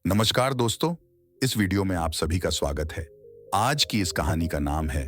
नमस्कार दोस्तों, इस वीडियो में आप सभी का स्वागत है। आज की इस कहानी का नाम है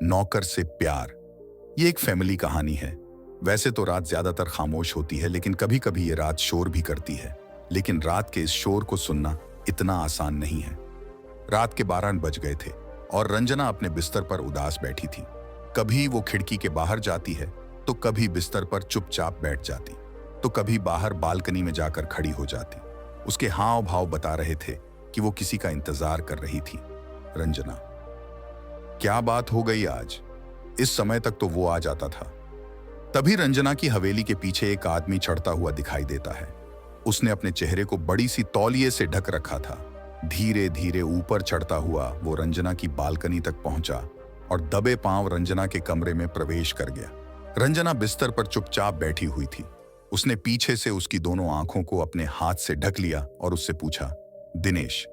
नौकर से प्यार। ये एक फैमिली कहानी है। वैसे तो रात ज्यादातर खामोश होती है, लेकिन कभी कभी ये रात शोर भी करती है। लेकिन रात के इस शोर को सुनना इतना आसान नहीं है। रात के 12 बज गए थे और रंजना अपने बिस्तर पर उदास बैठी थी। कभी वो खिड़की के बाहर जाती है, तो कभी बिस्तर पर चुपचाप बैठ जाती, तो कभी बाहर बालकनी में जाकर खड़ी हो जाती। उसके हाव भाव बता रहे थे कि वो किसी का इंतजार कर रही थी। रंजना, क्या बात हो गई आज? इस समय तक तो वो आ जाता था। तभी रंजना की हवेली के पीछे एक आदमी चढ़ता हुआ दिखाई देता है। उसने अपने चेहरे को बड़ी सी तौलिए से ढक रखा था। धीरे धीरे ऊपर चढ़ता हुआ वो रंजना की बालकनी तक पहुंचा और दबे पांव रंजना के कमरे में प्रवेश कर गया। रंजना बिस्तर पर चुपचाप बैठी हुई थी। उसने पीछे से उसकी दोनों आंखों को अपने हाथ से ढक लिया और उससे पूछा, दिनेश,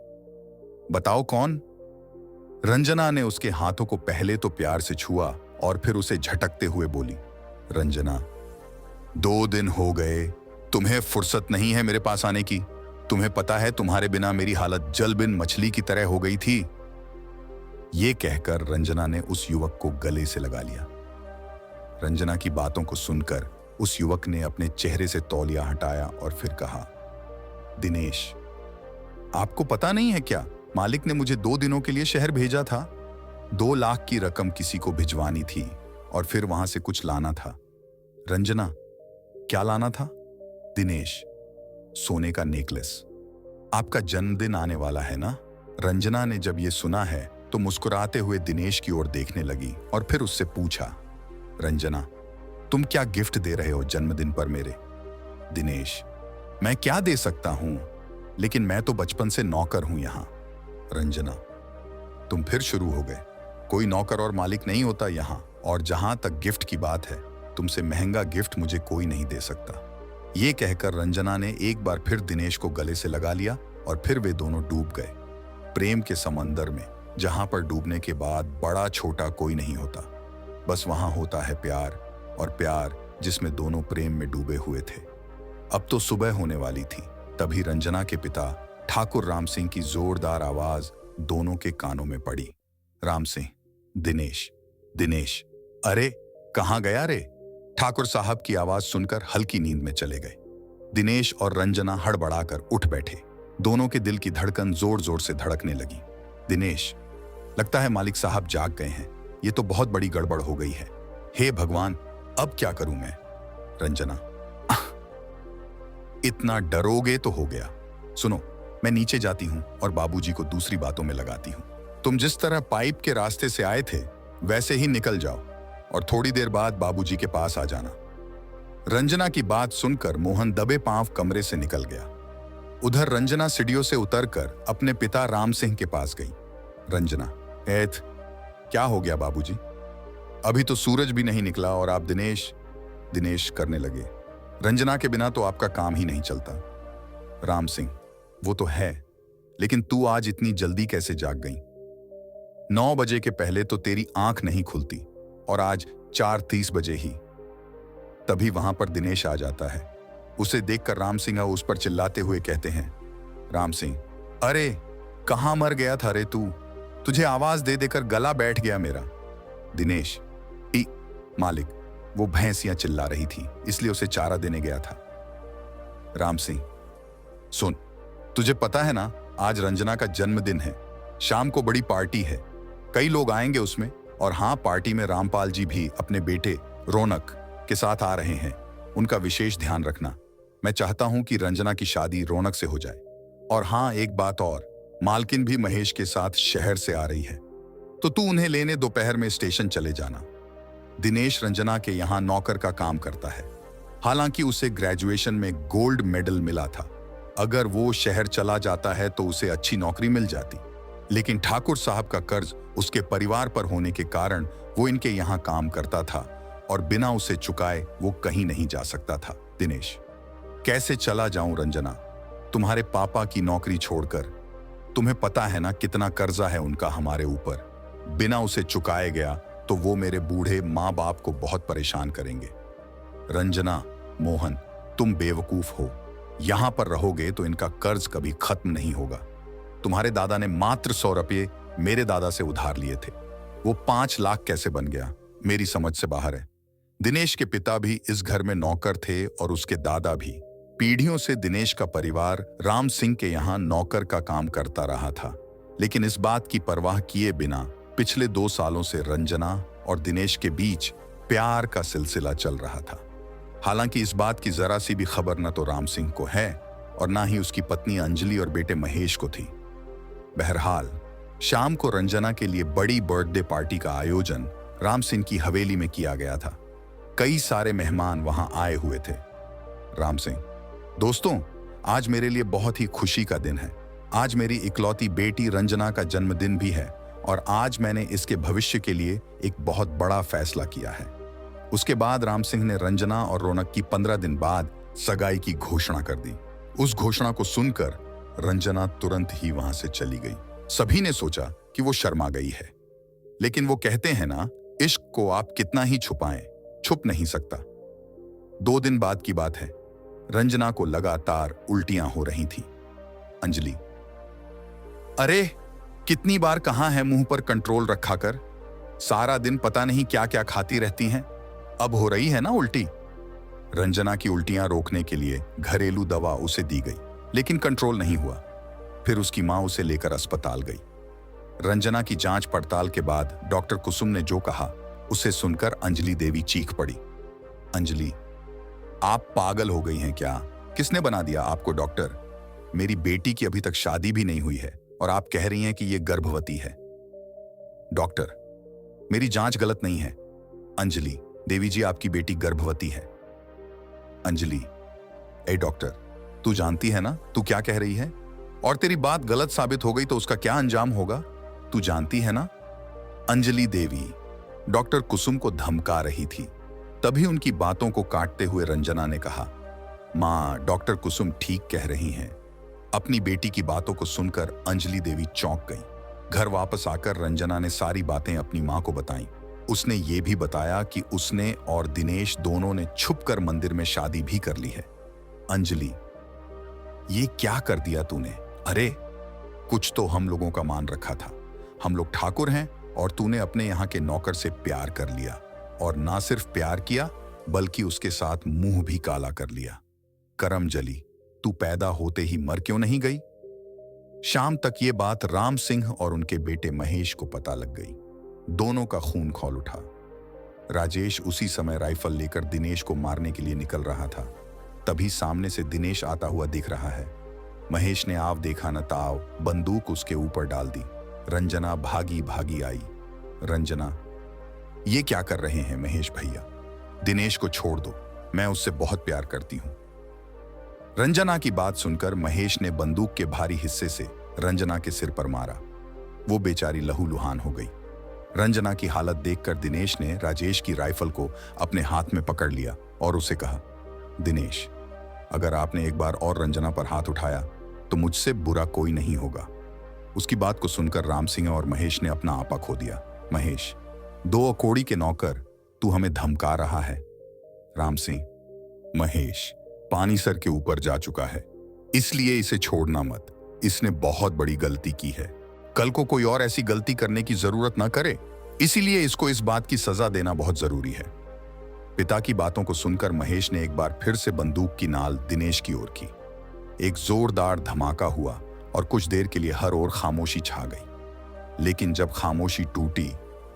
बताओ कौन? रंजना ने उसके हाथों को पहले तो प्यार से छुआ और फिर उसे झटकते हुए बोली, रंजना, 2 दिन हो गए, तुम्हें फुर्सत नहीं है मेरे पास आने की। तुम्हें पता है तुम्हारे बिना मेरी हालत जल बिन मछली की तरह हो गई थी। ये कहकर रंजना ने उस युवक को गले से लगा लिया। रंजना की बातों को सुनकर उस युवक ने अपने चेहरे से तौलिया हटाया और फिर कहा, दिनेश, आपको पता नहीं है क्या, मालिक ने मुझे 2 दिनों के लिए शहर भेजा था। 2 लाख की रकम किसी को भिजवानी थी और फिर वहां से कुछ लाना था। रंजना, क्या लाना था? दिनेश, सोने का नेकलेस। आपका जन्मदिन आने वाला है ना? रंजना ने जब ये सुना है तो मुस्कुराते हुए दिनेश की ओर देखने लगी और फिर उससे पूछा, रंजना, तुम क्या गिफ्ट दे रहे हो जन्मदिन पर मेरे? दिनेश, मैं क्या दे सकता हूं, लेकिन मैं तो बचपन से नौकर हूं यहां। रंजना, तुम फिर शुरू हो गए। कोई नौकर और मालिक नहीं होता यहां, और जहां तक गिफ्ट की बात है, तुमसे महंगा गिफ्ट मुझे कोई नहीं दे सकता। ये कहकर रंजना ने एक बार फिर दिनेश को गले से लगा लिया और फिर वे दोनों डूब गए प्रेम के समंदर में, जहां पर डूबने के बाद बड़ा छोटा कोई नहीं होता। बस वहां होता है प्यार, और प्यार जिसमें दोनों प्रेम में डूबे हुए थे। अब तो सुबह होने वाली थी। तभी रंजना के पिता ठाकुर राम सिंह की जोरदार आवाज दोनों के कानों में पड़ी। राम सिंह, दिनेश, दिनेश, अरे कहां गया रे? ठाकुर साहब की आवाज सुनकर हल्की नींद में चले गए। दिनेश और रंजना हड़बड़ाकर उठ बैठे। दोनों के दिल की धड़कन जोर जोर से धड़कने लगी। दिनेश, लगता है मालिक साहब जाग गए हैं। ये तो बहुत बड़ी गड़बड़ हो गई है। हे भगवान, अब क्या करूं मैं? रंजना, इतना डरोगे तो हो गया। सुनो, मैं नीचे जाती हूं और बाबूजी को दूसरी बातों में लगाती हूं। तुम जिस तरह पाइप के रास्ते से आए थे वैसे ही निकल जाओ और थोड़ी देर बाद बाबूजी के पास आ जाना। रंजना की बात सुनकर मोहन दबे पांव कमरे से निकल गया। उधर रंजना सीढ़ियों से उतरकर अपने पिता राम सिंह के पास गई। रंजना, ऐथ, क्या हो गया बाबूजी? अभी तो सूरज भी नहीं निकला और आप दिनेश दिनेश करने लगे। रंजना के बिना तो आपका काम ही नहीं चलता। राम सिंह, वो तो है, लेकिन तू आज इतनी जल्दी कैसे जाग गई? 9 बजे के पहले तो तेरी आंख नहीं खुलती और आज 4:30 बजे ही। तभी वहां पर दिनेश आ जाता है। उसे देखकर राम सिंह उस पर चिल्लाते हुए कहते हैं, राम सिंह, अरे कहां मर गया था रे तू? तुझे आवाज दे देकर गला बैठ गया मेरा। दिनेश, मालिक, वो भैंसियां चिल्ला रही थी, इसलिए उसे चारा देने गया था। राम सिंह, सुन, तुझे पता है ना, आज रंजना का जन्मदिन है। शाम को बड़ी पार्टी है, कई लोग आएंगे उसमें। और हाँ, पार्टी में रामपाल जी भी अपने बेटे रौनक के साथ आ रहे हैं। उनका विशेष ध्यान रखना। मैं चाहता हूं कि रंजना की शादी रौनक से हो जाए। और हाँ, एक बात और, मालकिन भी महेश के साथ शहर से आ रही है, तो तू उन्हें लेने दोपहर में स्टेशन चले जाना। दिनेश रंजना के यहाँ नौकर का काम करता है। हालांकि उसे ग्रेजुएशन में गोल्ड मेडल मिला था। अगर वो शहर चला जाता है तो उसे अच्छी नौकरी मिल जाती, लेकिन ठाकुर साहब का कर्ज उसके परिवार पर होने के कारण वो इनके यहाँ काम करता था और बिना उसे चुकाए वो कहीं नहीं जा सकता था। दिनेश, कैसे चला जाऊं रंजना, तुम्हारे पापा की नौकरी छोड़कर? तुम्हें पता है ना कितना कर्जा है उनका हमारे ऊपर। बिना उसे चुकाए गया तो वो मेरे बूढ़े माँ बाप को बहुत परेशान करेंगे। रंजना, मोहन, तुम बेवकूफ हो। यहां पर रहोगे तो इनका कर्ज कभी खत्म नहीं होगा। तुम्हारे दादा ने मात्र 100 रुपये मेरे दादा से उधार लिए थे, वो 5 लाख कैसे बन गया, मेरी समझ से बाहर है। दिनेश के पिता भी इस घर में नौकर थे और उसके दादा भी। पीढ़ियों से दिनेश का परिवार राम सिंह के यहाँ नौकर का काम करता रहा था, लेकिन इस बात की परवाह किए बिना पिछले 2 सालों से रंजना और दिनेश के बीच प्यार का सिलसिला चल रहा था। हालांकि इस बात की जरा सी भी खबर न तो राम सिंह को है और ना ही उसकी पत्नी अंजलि और बेटे महेश को थी। बहरहाल शाम को रंजना के लिए बड़ी बर्थडे पार्टी का आयोजन राम सिंह की हवेली में किया गया था। कई सारे मेहमान वहां आए हुए थे। राम सिंह: दोस्तों, आज मेरे लिए बहुत ही खुशी का दिन है। आज मेरी इकलौती बेटी रंजना का जन्मदिन भी है और आज मैंने इसके भविष्य के लिए एक बहुत बड़ा फैसला किया है। उसके बाद राम सिंह ने रंजना और रौनक की 15 दिन बाद सगाई की घोषणा कर दी। उस घोषणा को सुनकर रंजना तुरंत ही वहां से चली गई। सभी ने सोचा कि वो शर्मा गई है, लेकिन वो कहते हैं ना, इश्क को आप कितना ही छुपाएं, छुप नहीं सकता। 2 दिन बाद की बात है। रंजना को लगातार उल्टियां हो रही थीं। अंजलि: अरे, कितनी बार कहा है मुंह पर कंट्रोल रखा कर, सारा दिन पता नहीं क्या क्या खाती रहती हैं, अब हो रही है ना उल्टी। रंजना की उल्टियां रोकने के लिए घरेलू दवा उसे दी गई, लेकिन कंट्रोल नहीं हुआ। फिर उसकी मां उसे लेकर अस्पताल गई। रंजना की जांच पड़ताल के बाद डॉक्टर कुसुम ने जो कहा, उसे सुनकर अंजलि देवी चीख पड़ी। अंजलि: आप पागल हो गई हैं क्या? किसने बना दिया आपको डॉक्टर? मेरी बेटी की अभी तक शादी भी नहीं हुई है और आप कह रही हैं कि ये गर्भवती है। डॉक्टर: मेरी जांच गलत नहीं है। अंजलि: देवी जी, आपकी बेटी गर्भवती है। अंजलि: ए डॉक्टर, तू जानती है ना तू क्या कह रही है, और तेरी बात गलत साबित हो गई तो उसका क्या अंजाम होगा, तू जानती है ना। अंजलि देवी डॉक्टर कुसुम को धमका रही थी। तभी उनकी बातों को काटते हुए रंजना ने कहा, मां, डॉक्टर कुसुम ठीक कह रही हैं। अपनी बेटी की बातों को सुनकर अंजलि देवी चौंक गई। घर वापस आकर रंजना ने सारी बातें अपनी मां को बताईं। उसने ये भी बताया कि उसने और दिनेश दोनों ने छुपकर मंदिर में शादी भी कर ली है। अंजलि: ये क्या कर दिया तूने? अरे, कुछ तो हम लोगों का मान रखा था। हम लोग ठाकुर हैं और तूने अपने यहाँ के नौकर से प्यार कर लिया, और ना सिर्फ प्यार किया बल्कि उसके साथ मुंह भी काला कर लिया। करम जली, तू पैदा होते ही मर क्यों नहीं गई? शाम तक ये बात राम सिंह और उनके बेटे महेश को पता लग गई। दोनों का खून खौल उठा। राजेश उसी समय राइफल लेकर दिनेश को मारने के लिए निकल रहा था। तभी सामने से दिनेश आता हुआ दिख रहा है। महेश ने आव देखा न ताव बंदूक उसके ऊपर डाल दी। रंजना भागी भागी आई। रंजना: ये क्या कर रहे हैं महेश भैया? दिनेश को छोड़ दो, मैं उससे बहुत प्यार करती हूं। रंजना की बात सुनकर महेश ने बंदूक के भारी हिस्से से रंजना के सिर पर मारा। वो बेचारी लहूलुहान हो गई। रंजना की हालत देखकर दिनेश ने राजेश की राइफल को अपने हाथ में पकड़ लिया और उसे कहा, दिनेश, अगर आपने एक बार और रंजना पर हाथ उठाया तो मुझसे बुरा कोई नहीं होगा। उसकी बात को सुनकर राम सिंह और महेश ने अपना आपा खो दिया। महेश: 2 अकोड़ी के नौकर, तू हमें धमका रहा है। राम सिंह: महेश, पानी सर के ऊपर जा चुका है, इसलिए इसे छोड़ना मत। इसने बहुत बड़ी गलती की है, कल को कोई और ऐसी गलती करने की जरूरत ना करे, इसीलिए इसको इस बात की सजा देना बहुत जरूरी है। पिता की बातों को सुनकर महेश ने एक बार फिर से बंदूक की नाल दिनेश की ओर की। एक जोरदार धमाका हुआ और कुछ देर के लिए हर ओर खामोशी छा गई। लेकिन जब खामोशी टूटी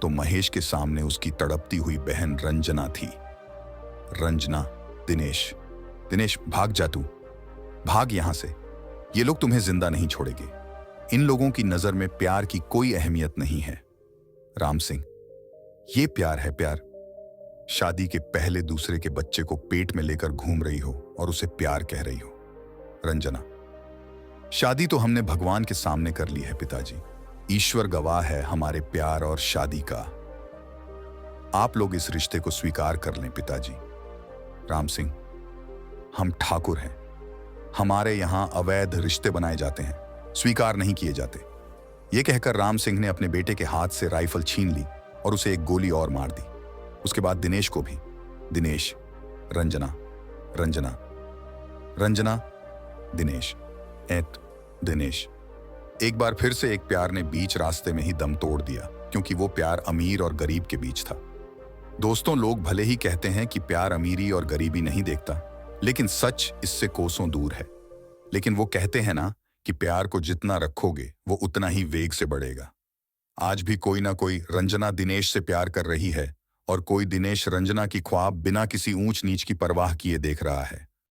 तो महेश के सामने उसकी तड़पती हुई बहन रंजना थी। रंजना: दिनेश, दिनेश, भाग जा, तू भाग यहां से। ये लोग तुम्हें जिंदा नहीं छोड़ेंगे। इन लोगों की नजर में प्यार की कोई अहमियत नहीं है। राम सिंह: ये प्यार है प्यार? शादी के पहले दूसरे के बच्चे को पेट में लेकर घूम रही हो और उसे प्यार कह रही हो। रंजना: शादी तो हमने भगवान के सामने कर ली है पिताजी, ईश्वर गवाह है हमारे प्यार और शादी का। आप लोग इस रिश्ते को स्वीकार कर लें पिताजी। राम सिंह: हम ठाकुर हैं, हमारे यहां अवैध रिश्ते बनाए जाते हैं, स्वीकार नहीं किए जाते। यह कहकर राम सिंह ने अपने बेटे के हाथ से राइफल छीन ली और उसे एक गोली और मार दी। उसके बाद दिनेश को भी। दिनेश: रंजना, रंजना, रंजना, दिनेश। एट दिनेश। एक बार फिर से एक प्यार ने बीच रास्ते में ही दम तोड़ दिया, क्योंकि वो प्यार अमीर और गरीब के बीच था। दोस्तों, लोग भले ही कहते हैं कि प्यार अमीरी और गरीबी नहीं देखता, लेकिन सच इससे कोसों दूर है। लेकिन वो कहते हैं ना कि प्यार को जितना रखोगे वो उतना ही वेग से बढ़ेगा। आज भी कोई ना कोई रंजना दिनेश से प्यार कर रही है, और कोई दिनेश रंजना की ख्वाब बिना किसी ऊंच नीच की परवाह किए देख रहा है।